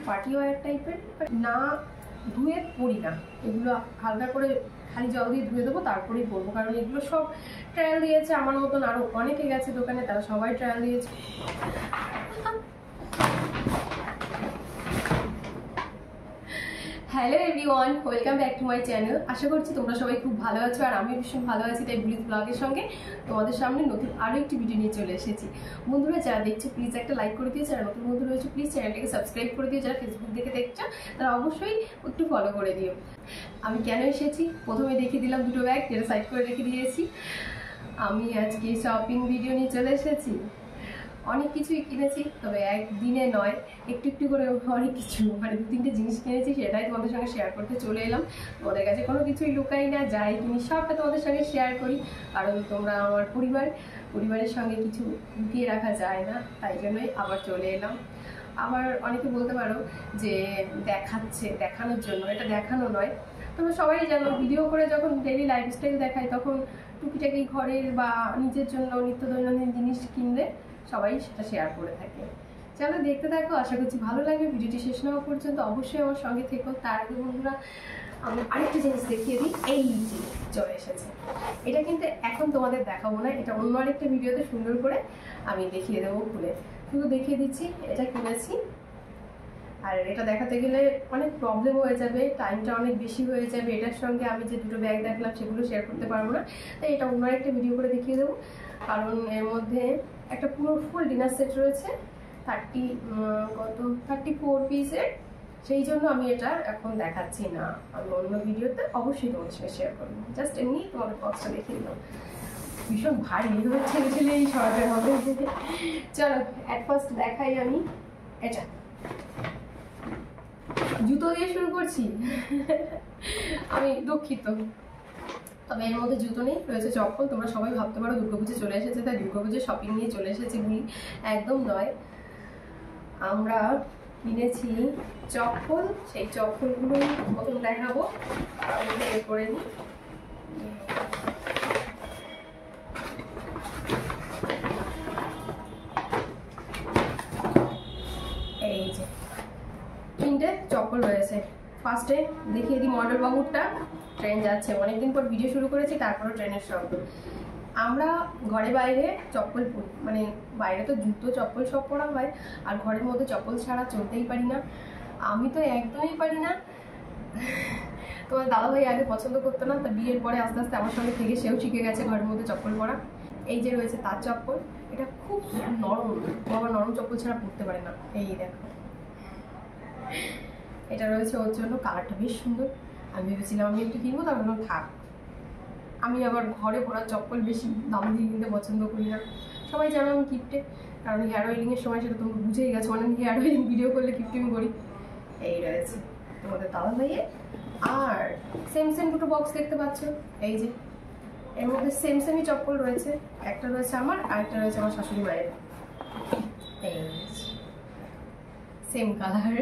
Party wear টাইপের, না ধুয়ে পরি না এগুলো, হালকা করে খালি জল দিয়ে ধুয়ে দেবো তারপরেই পরবো, কারণ এগুলো সব ট্রায়াল দিয়েছে আমার মতন আরও অনেকে গেছে দোকানে, তারা সবাই ট্রায়াল দিয়েছে। Hello everyone, welcome back to my channel. আশা করছি তোমরা সবাই খুব ভালো আছো আর আমি ভীষণ ভালো আছি। তাই ব্লিজ ব্লগের সঙ্গে তোমাদের সামনে নতুন আরও একটি ভিডিও নিয়ে চলে এসেছি। বন্ধুরা যারা দেখছো প্লিজ একটা লাইক করে দিও, যারা নতুন বন্ধু রয়েছে প্লিজ চ্যানেলটাকে সাবস্ক্রাইব করে দিও, যারা ফেসবুক দেখে দেখছো তারা অবশ্যই একটু ফলো করে দিও। আমি কেন এসেছি প্রথমে দেখিয়ে দিলাম দুটো ব্যাগ, যেটা সাইড করে রেখে দিয়েছি। আমি আজকে শপিং ভিডিও নিয়ে চলে এসেছি। অনেক কিছুই কিনেছি, তবে একদিনে নয়, একটু একটু করে অনেক কিছু, মানে 2-3টে জিনিস কিনেছি, সেটাই তোমাদের সঙ্গে শেয়ার করতে চলে এলাম। তোমাদের কাছে কোনো কিছুই লুকাই না, যাই কিনি সবটা তোমাদের সঙ্গে শেয়ার করি, কারণ তোমরা আমার পরিবারের সঙ্গে কিছু লুকিয়ে রাখা যায় না, তাই জন্যই আবার চলে এলাম। আবার অনেকে বলতে পারো যে দেখানোর জন্য, এটা দেখানো নয়। তোমরা সবাই জানো ভিডিও করে যখন ডেইলি লাইফস্টাইল দেখায় তখন টুকিটাকি ঘরের বা নিজের জন্য নিত্য দৈনন্দিন জিনিস কিনলে সবাই সেটা শেয়ার করে থাকে। চলো দেখতে থাকো, আশা করছি ভালো লাগবে। ভিডিওটি শেষ না হওয়া পর্যন্ত অবশ্যই আমার সঙ্গে থেকো। তার আগে বন্ধুরা আমি আরেকটা জিনিস দেখিয়ে দিই। এই যে চলে এসেছে, এটা কিন্তু এখন তোমাদের দেখাবো না, এটা অন্য আরেকটা ভিডিওতে সুন্দর করে আমি দেখিয়ে দেবো খুলে, শুধু দেখিয়ে দিচ্ছি এটা কিনেছি। আর এটা দেখাতে গেলে অনেক প্রবলেম হয়ে যাবে, টাইমটা অনেক বেশি হয়ে যাবে, এটার সঙ্গে আমি যে দুটো ব্যাগ দেখলাম সেগুলো শেয়ার করতে পারবো না, তাই এটা অন্য একটা ভিডিও করে দেখিয়ে দেবো। কারণ এর মধ্যে একটা পুরো ফুল ডিনার সেট রয়েছে 34 পিসের, সেই জন্য আমি এটা এখন দেখাচ্ছি না, আমি অন্য ভিডিওতে অবশ্যই তোমার সঙ্গে শেয়ার করবো। জাস্ট এমনি তোমাদের বক্সটা দেখিয়ে দিলাম। ভীষণ ভারী হচ্ছে, ছেলে এই সরাতে হবে। চলো অ্যাট ফার্স্ট দেখাই আমি এটা। জুতো দিয়ে শুরু করছি, আমি দুঃখিত, তবে এর মধ্যে জুতো নেই, রয়েছে চপ্পল। তোমরা সবাই ভাবতে পারো দুর্গাপুজো চলে এসেছে তাই দুর্গাপুজোর শপিং নিয়ে চলে এসেছি বলি, একদম নয়। আমরা কিনেছি চপ্পল, সেই চপ্পলগুলোই প্রথম দেখাবো। বের করে নিই। এই যে 3টে চপ্পল রয়েছে। ফার্স্টে দেখিয়ে দিই মডেল বাবুরটা। ট্রেন যাচ্ছে, অনেকদিন পর ভিডিও শুরু করেছি, তারপরে ট্রেনের শব্দ। আমরা ঘরে বাইরে চপ্পল পরি, মানে বাইরে তো জুতো চপ্পল সব পরা হয়, আর ঘরের মধ্যে চপ্পল ছাড়া চলতেই পারি না। আমি তো একদমই পারি না। তোমার দাদাভাই আগে পছন্দ করতো না, তা বিয়ের পরে আস্তে আস্তে আমার সঙ্গে থেকে সেও শিখে গেছে ঘরের মধ্যে চপ্পল পরা। এই যে রয়েছে তার চপ্পল, এটা খুব নরম, বাবা নরম চপ্পল ছাড়া পরতে পারে না। এই দেখো এটা রয়েছে ওর জন্য, কালারটা বেশ সুন্দর। আমি ভেবেছিলাম আমি একটু কিনবো, তার জন্য থাক। আমি আবার ঘরে পরা চপ্পল বেশি দাম দিয়ে কিনতে পছন্দ করি না। সবাই জানো আমি কিপটে, কারণ হেয়ার অয়েলিংয়ের সময় সেটা তোমরা বুঝেই গেছো, মানে আমি হেয়ার অয়েলিং ভিডিও করলে কিপটেমি করি। এই রয়েছে তোমাদের দাদা ভাইয়ের, আর সেম দুটো বক্স দেখতে পাচ্ছ। এই যে এর মধ্যে সেমই চপ্পল রয়েছে, একটা রয়েছে আমার আর একটা রয়েছে আমার শাশুড়ি মায়ের। এই সেম কালার।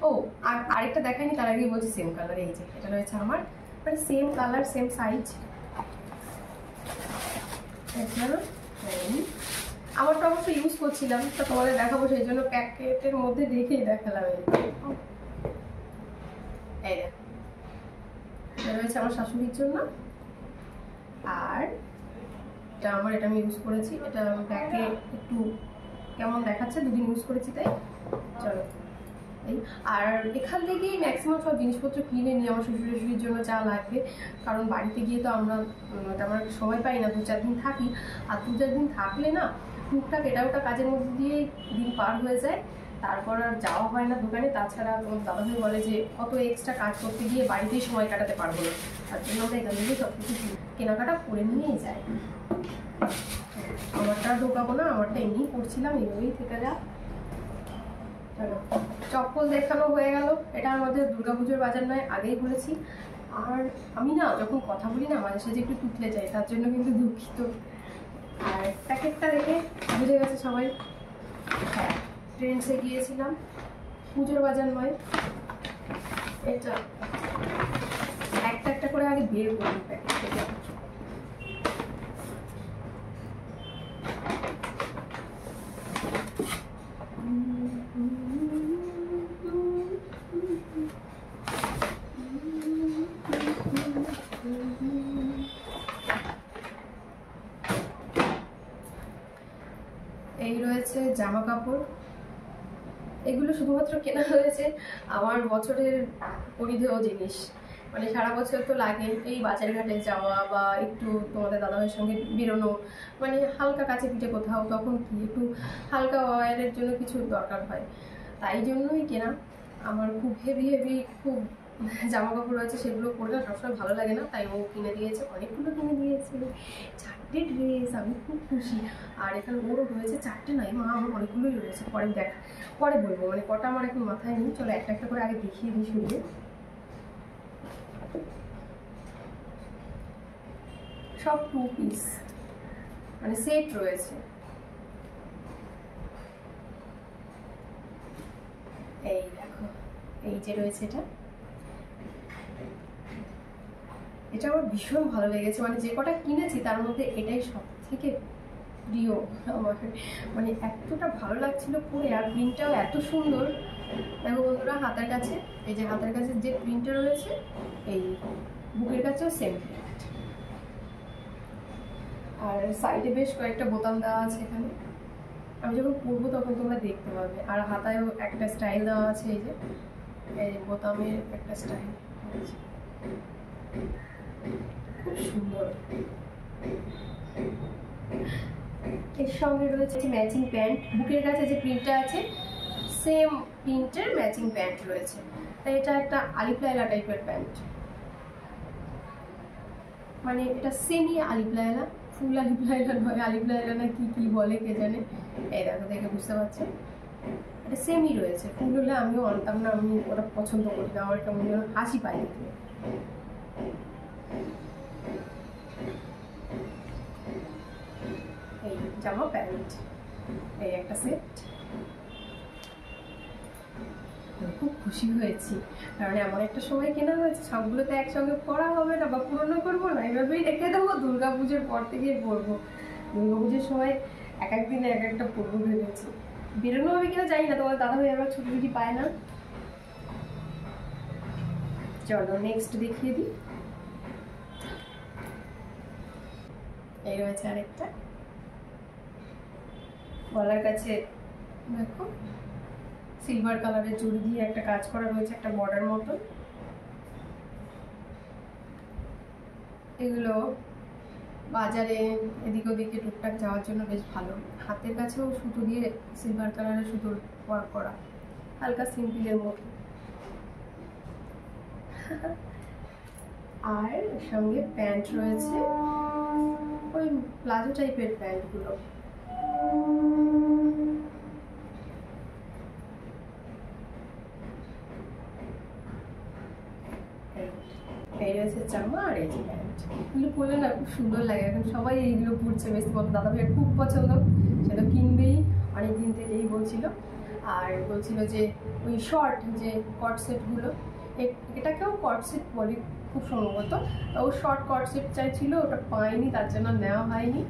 ও আর আরেকটা দেখায়নি, তার আগেই বলছি সেম কালার। এই যে এটা রয়েছে আমার, মানে সেম কালার সেম সাইজ। আমারটা অবশ্য ইউজ করছিলাম, তো তোমাদের দেখাবো সেই জন্য প্যাকেটের মধ্যে দেখেই দেখালাম। এই এটা রয়েছে আমার শাশুড়ির জন্য, আর এটা আমার, এটা আমি ইউজ করেছি। এটা ব্যাগে একটু কেমন দেখাচ্ছে, 2 দিন ইউজ করেছি তাই। চলো আর এখান থেকেই ম্যাক্সিমাম সব জিনিসপত্র কিনে নিই আমার শ্বশুর শাশুড়ির জন্য যা লাগবে, কারণ বাড়িতে গিয়ে তো আমরা তেমন একটা সময় পাই না, 2-4 দিন থাকি, আর 2-4 দিন থাকলে না টুকটাক এটা ওটা কাজের মধ্যে দিয়ে দিন পার হয়ে যায়, তারপর আর যাওয়া হয় না দোকানে। তাছাড়া দাদাভাই বলে যে অত এক্সট্রা কাজ করতে গিয়ে বাড়িতেই সময় কাটাতে পারবো না, তার জন্য আমরা এখান থেকে সব কিছু কেনাকাটা করে নিয়েই যাই। আমারটা ঢোকাবো না, আমারটা এমনিই করছিলাম, এভাবেই থেকে যা। চলো চপ্পল দেখানো হয়ে গেল। এটা আমাদের দুর্গাপুজোর বাজার নয়, আগেই বলেছি। আর আমি না যখন কথা বলি না মাঝে সাঝে একটু টুকলে যাই, তার জন্য কিন্তু দুঃখিত। আর প্যাকেটটা দেখে বুঝে গেছে সবাই, হ্যাঁ ট্রেন্ডসে গিয়েছিলাম, পুজোর বাজার নয়। এটা একটা একটা করে আগে বের করি প্যাকেট থেকে। কাপড়। এগুলো শুধুমাত্র কেনা হয়েছে আমার বছরের পরিধেয় জিনিস, মানে সারা বছর তো লাগে এই বাজার ঘাটে যাওয়া বা একটু তোমাদের দাদাভাইয়ের সঙ্গে বেরোনো, মানে হালকা কাছে পিঠে কোথাও, তখন কি একটু হালকা ওয়ারের জন্য কিছু দরকার হয়, তাই জন্যই কেনা। আমার খুব হেভি হেভি খুব জামা কাপড় রয়েছে, সেগুলো পরে না সবসময় ভালো লাগে না, তাই ও কিনে দিয়েছে, অনেকগুলো কিনে দিয়েছে, 4টে ড্রেস, আমি খুব খুশি। আর এখানে ওরও রয়েছে 4টে, নয় মা আমার অনেকগুলোই রয়েছে, পরে বলবো, মানে কটা আমার এখন মাথায় নেই। চলো একটা একটা করে আগে দেখিয়ে দিই শুরু। সব 2 পিস, মানে সেট রয়েছে। এই দেখো, এই যে রয়েছে এটা আমার ভীষণ ভালো লেগেছে, মানে যে কটা কিনেছি তার মধ্যে এটাই সব থেকে প্রিয় আমার, মানে এতটা ভালো লাগছিল পরে, আর প্রিন্টটাও এত সুন্দর। দেখো বন্ধুরা, হাতের কাছে, এই যে হাতের কাছে যে প্রিন্টটা রয়েছে, এই বুকের কাছেও সেম প্রিন্ট, আর সাইডে বেশ কয়েকটা বোতাম দেওয়া আছে এখানে, আমি যখন পরবো তখন তোমরা দেখতে পাবে। আর হাতায়ও একটা স্টাইল দেওয়া আছে, এই যে বোতামের একটা স্টাইল, খুব সুন্দর। এর সঙ্গে রয়েছে ম্যাচিং প্যান্ট, বুকের কাছে যে প্রিন্টটা আছে সেম প্রিন্টের ম্যাচিং প্যান্ট রয়েছে, তাই এটা একটা আলিপ লায়লা টাইপের প্যান্ট, মানে এটা সেমি আলিপ লায়লা, ফুল আলিপ লায়লা নয়, আলিপ লায়লা না কি বলে কে জানে। এই দেখো, দেখে বুঝতে পারছো এটা সেমি রয়েছে, ফুল হলে আমিও আনতাম না, আমি ওটা পছন্দ করি না, আমার কেমন যেন হাসি পাই দেখলে। এই জামা প্যান্ট, এই একটা সেট, খুব খুশি হয়েছি, কারণ এমন একটা সময় কেনা হয়েছে, সবগুলো তো একসঙ্গে পরা হবে না বা পুরনো করবো না, এইভাবেই রেখে দেবো, দুর্গাপুজোর পর থেকেই পরবো। দুর্গাপুজোর সময় এক একদিনে এক একটা পরবো ভেবেছি, বেরোনো হবে কিনা জানি না, তোমার দাদাভাই আবার ছুটি পায় না। চলো নেক্সট দেখিয়ে দিই। এই রয়েছে আরেকটা, গলার কাছে দেখো সিলভার কালারের জড়ি দিয়ে একটা কাজ করা রয়েছে, একটা বর্ডার মতন। এগুলো বাজারে এদিক ওদিকে টুকটাক যাওয়ার জন্য বেশ ভালো। হাতের কাছেও সুতো দিয়ে সিলভার কালারের সুতোর ওয়ার্ক করা, হালকা সিম্পলের মতো। আর এর সঙ্গে প্যান্ট রয়েছে, ওই প্লাজো টাইপের প্যান্টগুলো। এই রয়েছে জামা, আর এই যে প্যান্ট। এগুলো পরলে না খুব সুন্দর লাগে, এখন সবাই এইগুলো পরছে বেশি, বলতো দাদা ভাইয়ের খুব পছন্দ, সে তো কিনবেই, অনেকদিন থেকেই বলছিল। আর বলছিল যে ওই শর্ট যে কট সেটগুলো, এটাকেও কট সেট বলে খুব সম্ভবত, ও শর্ট কট সেট চাইছিল, ওটা পাইনি, তার জন্য নেওয়া হয়নি।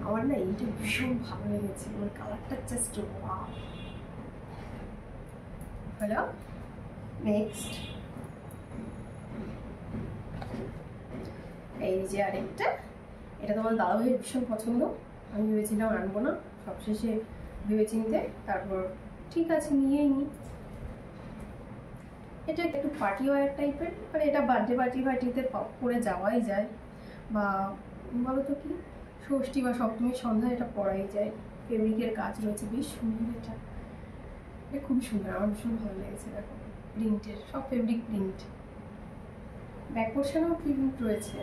আমার না এইটা ভীষণ ভালো লেগেছে, ওর কালারটা জাস্ট ওয়াও। হ্যালো, নেক্সট এই যে আরেকটা, এটা তোমার দাদাভাইয়ের ভীষণ পছন্দ, আমি ভেবেছিলাম আনবো না, সবশেষে ভেবেচিন্তে তারপর ঠিক আছে নিয়েই নি। এটা একটু পার্টি ওয়্যার টাইপের, মানে এটা বার্থডে পার্টিতে পরে যাওয়াই যায়, বা বলো তো কি ষষ্ঠী বা সপ্তমীর সন্ধ্যায় এটা পরাই যায়। ফেব্রিকের কাজ রয়েছে, বেশ সুন্দর, এটা খুবই সুন্দর, আমার ভীষণ ভালো লেগেছে। দেখো প্রিন্টের, সব ফেব্রিক প্রিন্ট, ব্যাক পোর্শনেও প্রিন্ট রয়েছে,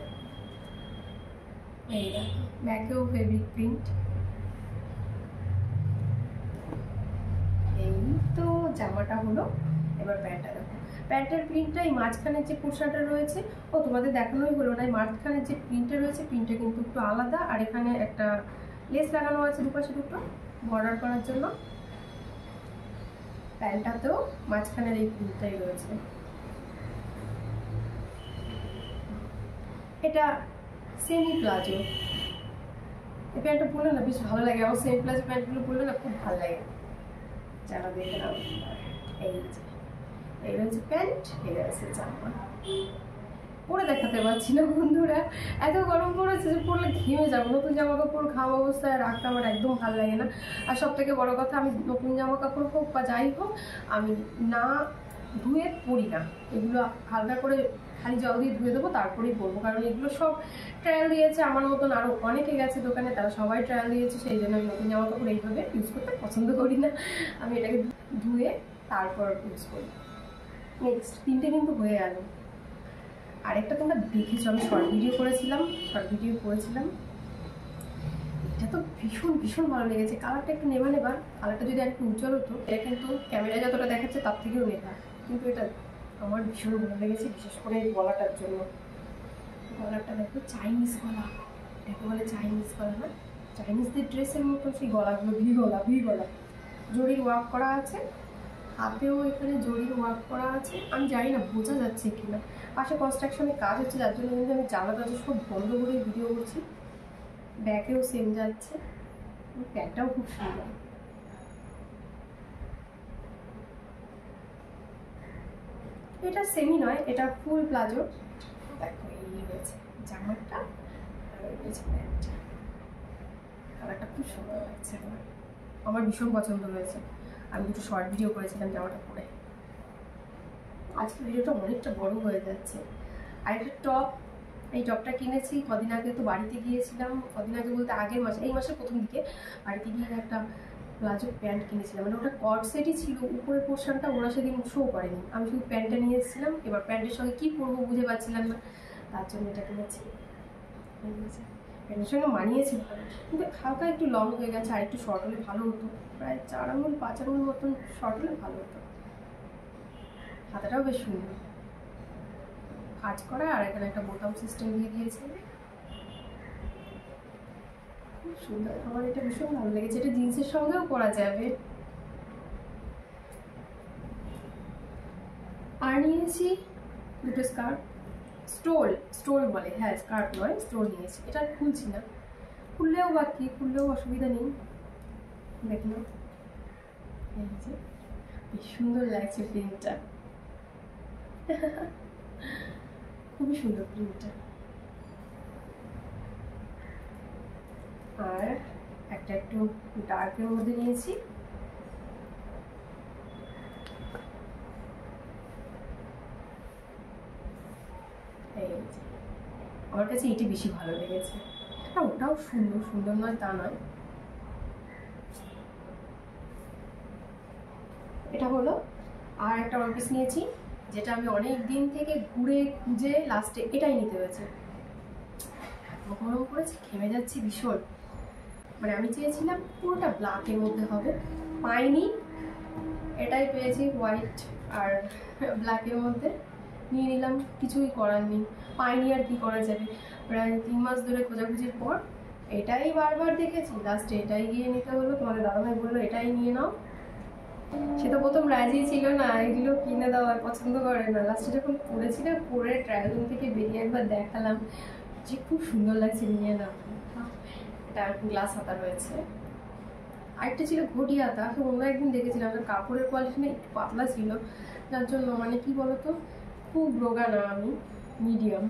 এই দেখো ব্যাকেও ফেব্রিক প্রিন্ট। এই তো জামাটা হলো, এবার প্যান্টটা দেখো, প্যান্টের প্রিন্টটা এই মাঝখানের যে পোর্শনটা রয়েছে, ও তোমাদের দেখানোই হলো না, মাঝখানের যে প্রিন্টটা রয়েছে প্রিন্টটা কিন্তু একটু আলাদা, আর এখানে একটা লেস লাগানো আছে দুপাশে দুটো বর্ডার করার জন্য। প্যান্টটাতেও মাঝখানের এই প্রিন্টটাই রয়েছে। এটা সেমি প্লাজো, এই প্যান্টটা পরলে না বেশ ভালো লাগে, আমার সেমি প্লাজো প্যান্টগুলো পরলে না খুব ভালো লাগে। যারা দেখে নাও, এই যে এই রয়েছে প্যান্ট, এই রয়েছে জামা। পরে দেখাতে পারছি না বন্ধুরা, এত গরম পড়েছে যে পরলে ঘেমে যাবো। নতুন জামা কাপড় ঘাম অবস্থায় রাখতে আমার একদম ভালো লাগে না। আর সব থেকে বড়ো কথা, আমি নতুন জামা কাপড় হোক বা যাই হোক আমি না ধুয়ে পরি না, এগুলো হালকা করে খালি জল দিয়ে ধুয়ে দেবো তারপরেই পরবো। কারণ এগুলো সব ট্রায়াল দিয়েছে, আমার মতন আরও অনেকে গেছে দোকানে, তারা সবাই ট্রায়াল দিয়েছে, সেই জন্য আমি নতুন জামা কাপড় এইভাবে ইউজ করতে পছন্দ করি না। আমি এটাকে ধুয়ে তারপর ইউজ করি। নেক্সট 3টে কিন্তু হয়ে গেল। আরেকটা তোমরা দেখেছো, আমি শর্ট ভিডিও করেছিলাম, এটা তো ভীষণ ভীষণ ভালো লেগেছে। কালারটা একটু নেভা নেবার, কালারটা যদি একটু উজ্জ্বল হতো। এটা কিন্তু ক্যামেরায় যতটা দেখাচ্ছে তার থেকেও নেভা, কিন্তু এটা আমার ভীষণ ভালো লেগেছে, বিশেষ করে এই গলাটার জন্য। গলাটা দেখো চাইনিজ গলা, এটাকে বলে চাইনিজ গলা না, চাইনিজদের ড্রেসের মতো সেই গলাগুলো, ভি গলা, জরির ওয়ার্ক করা আছে, হাতেও এখানে জরির ওয়ার্ক করা আছে। আমি জানি না বোঝা যাচ্ছে কিনা, পাশে কনস্ট্রাকশনের কাজ হচ্ছে, যার জন্য কিন্তু আমি জানলা দরজা সব বন্ধ করে ভিডিও করছি। ব্যাকেও সেম যাচ্ছে, প্যান্টটাও খুব সুন্দর। এটা সেমি নয়, এটা ফুল প্লাজো। দেখো এই রয়েছে জামাটা আর রয়েছে প্যান্টটা, কালারটা খুব সুন্দর লাগছে, আমার ভীষণ পছন্দ হয়েছে। আমি দুটো শর্ট ভিডিও করেছিলাম জামাটা পরে। আজকে ভিডিওটা অনেকটা বড় হয়ে যাচ্ছে। আর একটা টপ, এই টপটা কিনেছি কদিন আগে, তো বাড়িতে গিয়েছিলাম, কদিন আগে বলতে আগের মাসে, এই মাসের প্রথম দিকে বাড়িতে গিয়ে একটা প্লাজো প্যান্ট কিনেছিলাম। মানে ওটা কট সেটই ছিল, উপরের পোর্শনটা ওরা সেদিন শো করেনি, আমি শুধু প্যান্টটা নিয়ে এসেছিলাম। এবার প্যান্টের সঙ্গে কী পরবো বুঝে পাচ্ছিলাম না, তার জন্য এটা কিনেছি। প্যান্টের সঙ্গে মানিয়েছে ভালো, কিন্তু হালকা একটু লং হয়ে গেছে, আর একটু শর্ট হলে ভালো হতো, প্রায় 4 আঙুল 5 আঙুল মতন শর্ট হলে ভালো হতো। হাতাটাও বেশ সুন্দর কাজ করা, আর এখানে একটা বোতাম সিস্টেম দিয়ে দিয়েছে, খুব সুন্দর। আমার এটা ভীষণ ভালো লেগেছে, এটা জিন্সের সঙ্গেও পরা যাবে। আর নিয়েছি দুটো স্কার্ট, স্টোল বলে, হ্যাঁ স্কার্ট নয় স্টোল নিয়েছি। এটা খুলছি না, খুললেও বাকি, খুললেও অসুবিধা নেই। দেখলাম এই যে বেশ সুন্দর লাগছে প্রিন্টটা, খুবই সুন্দর প্রিন্টটা। আর একটা একটু ডার্কের মধ্যে নিয়েছি, এই যে আমার কাছে এটি বেশি ভালো লেগেছে। হ্যাঁ ওটাও সুন্দর, সুন্দর নয় তা নয়। এটা হলো। আর একটা ওয়ান পিস নিয়েছি, যেটা আমি অনেক দিন থেকে ঘুরে খুঁজে লাস্টে এটাই নিতে হয়েছে। গরম করেছে, ঘেমে যাচ্ছি ভীষণ। মানে আমি চেয়েছিলাম পুরোটা ব্ল্যাকের মধ্যে হবে, পাইনি, এটাই পেয়েছি হোয়াইট আর ব্ল্যাকের মধ্যে, নিয়ে নিলাম। কিছুই করার নেই, পাইনি আর কি করা যাবে। প্রায় 3 মাস ধরে খোঁজাখুঁজির পর এটাই বারবার দেখেছি, লাস্টে এটাই গিয়ে নিতে হলো। তোমাদের দাদাভাই বললো এটাই নিয়ে নাও। সে তো প্রথম রাজি ছিল না, এগুলো কিনে দেওয়া পছন্দ করে না। লাস্টে যখন পরেছি না, পরে ট্রায়াল রুম থেকে বেরিয়ে একবার দেখালাম যে খুব সুন্দর লাগছে, নিয়ে নাও। এটা গ্লাস হাতা রয়েছে, আরেকটা ছিল ঘটি হাতা, অন্য একদিন দেখেছিলাম, কাপড়ের কোয়ালিটি না একটু পাতলা ছিল, যার জন্য মানে কি বলতো, খুব রোগা না আমি, মিডিয়াম,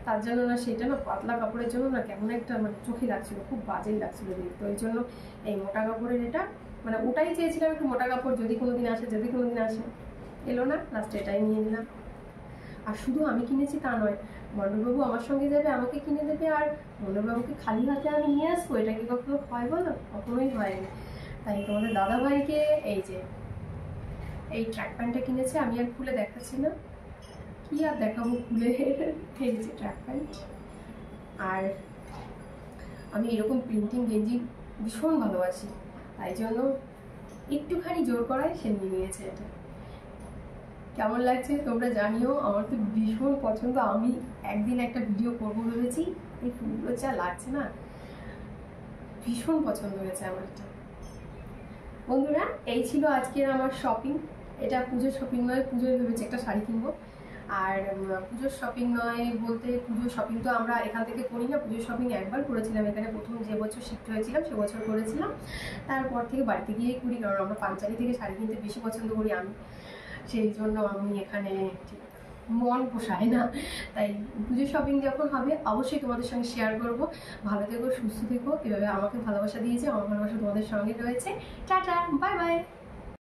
তার জন্য না সেটা না পাতলা কাপড়ের জন্য না কেমন একটা মানে চোখে লাগছিল, খুব বাজেই লাগছিল দেখতে। ওই জন্য এই মোটা কাপড়ের এটা, মানে ওটাই চেয়েছিলাম একটু মোটা কাপড়, যদি কোনোদিন আসে, এলো না, লাস্টে এটাই নিয়ে নিলাম। আর শুধু আমি কিনেছি তা নয়, মণ্ডলবাবু আমার সঙ্গে যাবে, আমাকে কিনে দেবে, আর মণ্ডলবাবুকে খালি হাতে আমি নিয়ে আসবো, এটা কি কখনো হয় বলো? কখনোই হয়নি। তাই তোমাদের দাদাভাইকে এই যে এই ট্র্যাক প্যান্টটা কিনেছে, আমি আর খুলে দেখাচ্ছি না, কি আর দেখাবো খুলে, এই যে ট্র্যাক প্যান্ট। আর আমি এরকম প্রিন্টিং গেঞ্জি ভীষণ ভালোবাসি, তাই জন্য একটুখানি জোর করায় সে নিয়ে নিয়েছে এটা। কেমন লাগছে তোমরা জানিও, আমার তো ভীষণ পছন্দ। আমি একদিন একটা ভিডিও করবো ভেবেছি, এই ফুলগুলো যা লাগছে না, ভীষণ পছন্দ হয়েছে আমার এটা। বন্ধুরা এই ছিল আজকের আমার শপিং। এটা পুজোর শপিং নয়, পুজোয় ভেবেছি একটা শাড়ি কিনবো। আর পুজোর শপিং নয় বলতে, পুজোর শপিং তো আমরা এখান থেকে করি না, পুজোর শপিং একবার করেছিলাম এখানে, প্রথম যে বছর শিফট হয়েছিলাম সে বছর করেছিলাম, তারপর থেকে বাড়িতে গিয়েই করি, কারণ আমরা পাঞ্চালি থেকে শাড়ি কিনতে বেশি পছন্দ করি আমি, সেই জন্য আমি এখানে ঠিক মন পোষায় না। তাই পুজো শপিং যখন হবে অবশ্যই তোমাদের সঙ্গে শেয়ার করব। ভালো থেকো, সুস্থ থেকো, এভাবে আমাকে ভালোবাসা দিয়েছে, আমার ভালোবাসা তোমাদের সঙ্গে রয়েছে। Tata, bye bye.